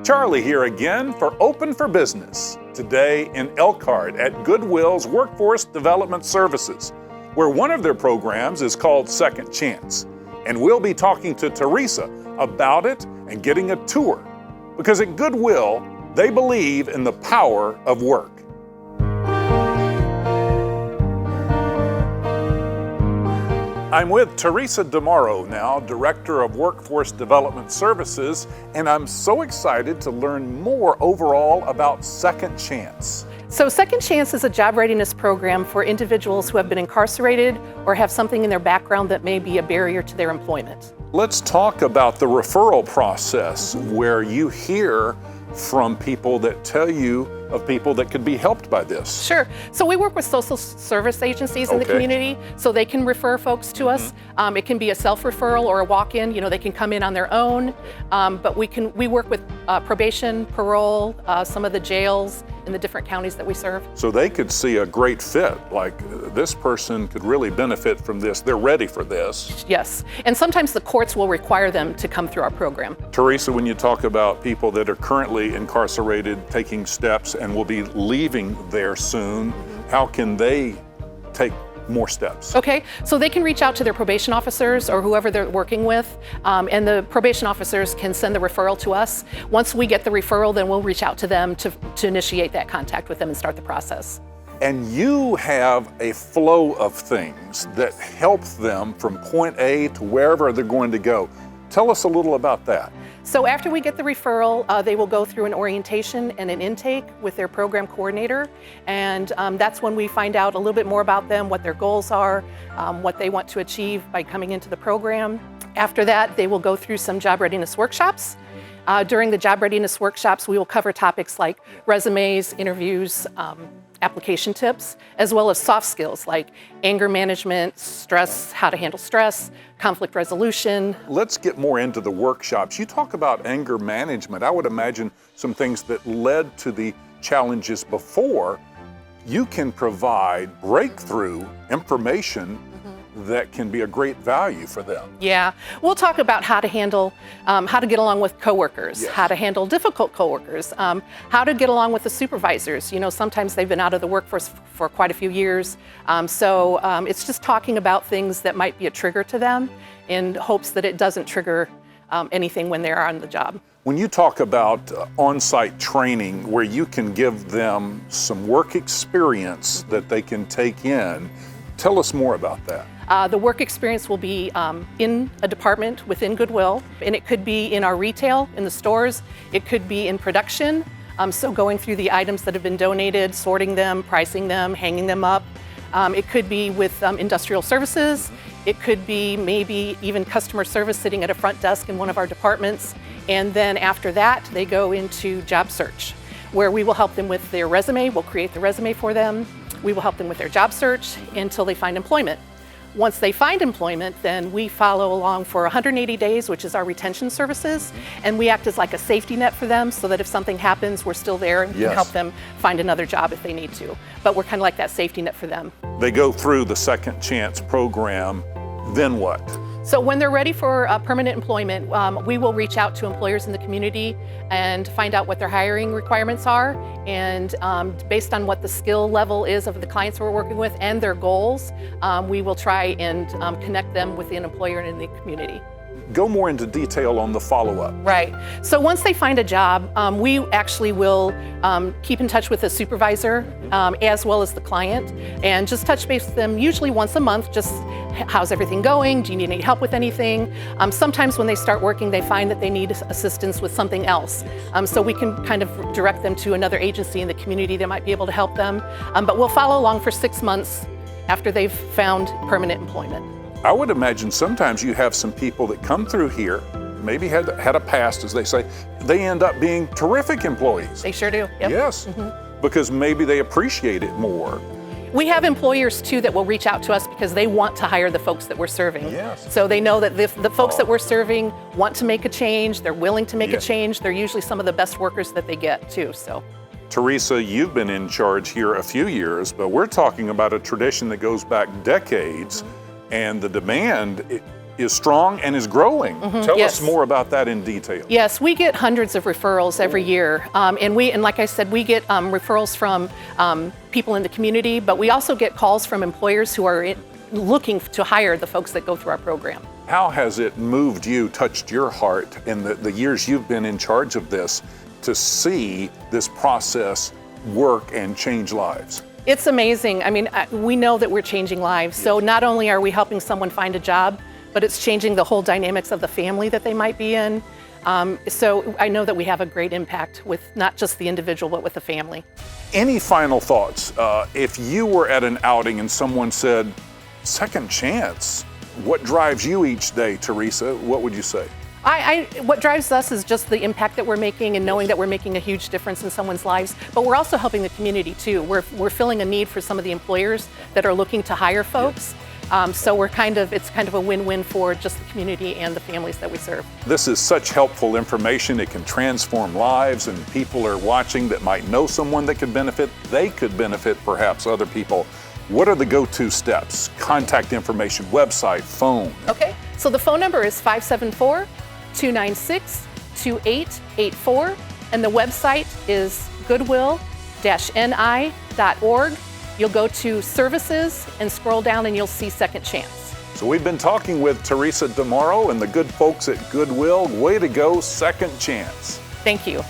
Charlie here again for Open for Business, today in Elkhart at Goodwill's Workforce Development Services, where one of their programs is called Second Chance. And we'll be talking to Teresa about it and getting a tour, because at Goodwill, they believe in the power of work. I'm with Teresa DeMauro now, Director of Workforce Development Services, and I'm so excited to learn more overall about Second Chance. So Second Chance is a job readiness program for individuals who have been incarcerated or have something in their background that may be a barrier to their employment. Let's talk about the referral process, where you hear from people that tell you of people that could be helped by this. Sure. So we work with social service agencies in the community, so they can refer folks to us. It can be a self-referral or a walk-in. You know, they can come in on their own, but we work with probation, parole, some of the jails in the different counties that we serve. So they could see a great fit, like this person could really benefit from this. They're ready for this. Yes, and sometimes the courts will require them to come through our program. Teresa, when you talk about people that are currently incarcerated, taking steps and will be leaving there soon, how can they take more steps? Okay, so they can reach out to their probation officers or whoever they're working with, and the probation officers can send the referral to us. Once we get the referral, then we'll reach out to them to initiate that contact with them and start the process. And you have a flow of things that help them from point A to wherever they're going to go. Tell us a little about that. So after we get the referral, they will go through an orientation and an intake with their program coordinator, and that's when we find out a little bit more about them, what their goals are, what they want to achieve by coming into the program. After that, they will go through some job readiness workshops. During the job readiness workshops, we will cover topics like resumes, interviews, application tips, as well as soft skills like anger management, stress, how to handle stress, conflict resolution. Let's get more into the workshops. You talk about anger management. I would imagine some things that led to the challenges before. You can provide breakthrough information that can be a great value for them. Yeah, we'll talk about how to handle, how to get along with coworkers, how to handle difficult coworkers, how to get along with the supervisors. You know, sometimes they've been out of the workforce for quite a few years. So it's just talking about things that might be a trigger to them in hopes that it doesn't trigger anything when they're on the job. When you talk about on-site training where you can give them some work experience that they can take in, tell us more about that. The work experience will be in a department within Goodwill, and it could be in our retail, in the stores. It could be in production, so going through the items that have been donated, sorting them, pricing them, hanging them up. It could be with industrial services. It could be maybe even customer service, sitting at a front desk in one of our departments. And then after that, they go into job search, where we will help them with their resume. We'll create the resume for them. We will help them with their job search until they find employment. Once they find employment, then we follow along for 180 days, which is our retention services, and we act as like a safety net for them so that if something happens, we're still there and can help them find another job if they need to. But we're kind of like that safety net for them. They go through the Second Chance program, then what? So when they're ready for permanent employment, we will reach out to employers in the community and find out what their hiring requirements are. And based on what the skill level is of the clients we're working with and their goals, we will try and connect them with an employer in the community. Go more into detail on the follow-up. Right. So once they find a job, we actually will keep in touch with the supervisor as well as the client and just touch base with them usually once a month. Just how's everything going? Do you need any help with anything? Sometimes when they start working, they find that they need assistance with something else. So we can kind of direct them to another agency in the community that might be able to help them. But we'll follow along for 6 months after they've found permanent employment. I would imagine sometimes you have some people that come through here, maybe had a past, as they say, they end up being terrific employees. They sure do. Yep. Yes, because maybe they appreciate it more. We have employers too that will reach out to us because they want to hire the folks that we're serving. Yes. So they know that the folks that we're serving want to make a change, they're willing to make a change, they're usually some of the best workers that they get too. So. Teresa, you've been in charge here a few years, but we're talking about a tradition that goes back decades. And the demand is strong and is growing. Tell yes. us more about that in detail. Yes, we get hundreds of referrals every year, and like I said, we get referrals from people in the community, but we also get calls from employers who are looking to hire the folks that go through our program. How has it moved you, touched your heart in the years you've been in charge of this to see this process work and change lives? It's amazing. I mean, we know that we're changing lives. So not only are we helping someone find a job, but it's changing the whole dynamics of the family that they might be in. So I know that we have a great impact with not just the individual, but with the family. Any final thoughts? If you were at an outing and someone said, second chance, what drives you each day, Teresa? What would you say? What drives us is just the impact that we're making and knowing that we're making a huge difference in someone's lives, but we're also helping the community too. We're filling a need for some of the employers that are looking to hire folks. So it's kind of a win-win for just the community and the families that we serve. This is such helpful information. It can transform lives, and people are watching that might know someone that could benefit. They could benefit perhaps other people. What are the go-to steps? Contact information, website, phone. Okay, so the phone number is 574-296-2884, and the website is goodwill-ni.org. You'll go to services and scroll down and you'll see Second Chance. So we've been talking with Teresa DeMauro and the good folks at Goodwill. Way to go, Second Chance. Thank you.